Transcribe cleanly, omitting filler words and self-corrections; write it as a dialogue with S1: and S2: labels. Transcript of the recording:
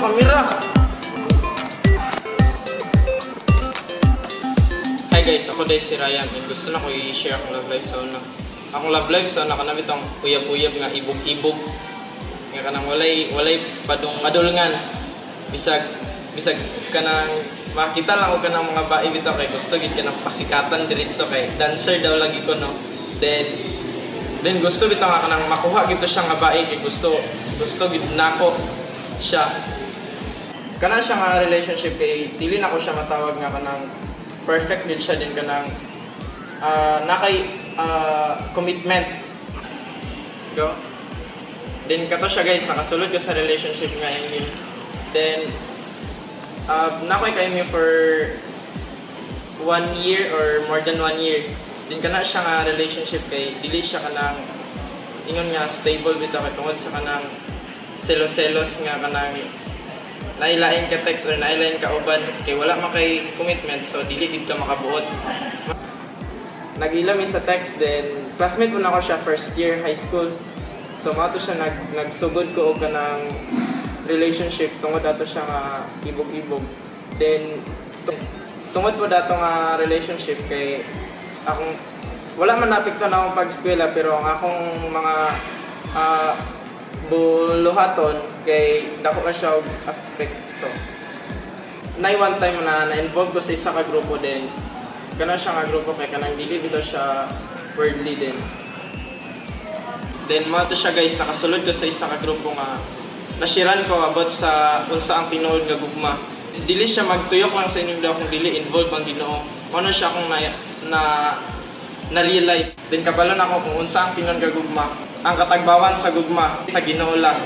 S1: kamera. Hi guys, ako dahil si Ryan and gusto na ko i-share akong love life sa una. Akong love life sa una kanamit ang uyab-uyab nga ibog-ibog. Nga kanang walay padung madulngan. Bisag kanang makita lang ko kanang mga bae bitaw kay gusto gid kanang pasikatan diretso kay dancer daw lagi ko no. Then gusto bitaw nga kanang makuha gito siya nga bae kay gusto gid nako siya. Kana siya nga relationship kay dili na ko siya matawag nga kanang perfect gid siya din kanang nakay commitment. Go. Then kato siya guys, nakasulod ko sa relationship nga yun. Then nakoy kay me for 1 year or more than 1 year. Then kana siya nga relationship kay dili siya kanang ingon nga stable bitaw kay tungod sa kanang selos nga kanang nailain ka text or nailain ka uban kay wala man kay commitment so dili gid ka makabuot. Nag-ila mi sa text then classmate mo na ako siya first year high school. So mao to siya nagsugod ko og kanang relationship tungod ato siya nga ibog-ibog. Then tungod po dato nga relationship kay akong wala man napekto na akong pag-eskwela pero ang akong mga buluhaton kay dako ka siya og apekto. Nay one time na na-involve ko sa isa ka grupo din. Kana siya nga grupo kay kanang dili bitaw siya worldly din. Then mo to siya guys, nakasulod ko sa isa ka grupo nga nashiran ko about sa unsa ang tinuod nga gugma. Dili siya magtuyok lang sa inyo daw kung dili involved ang Ginoo. Ano siya akong na-realize. Then kabalon ako kung unsa ang tinuod nga gugma. Ang katagbawan sa gugma sa Ginoo lang.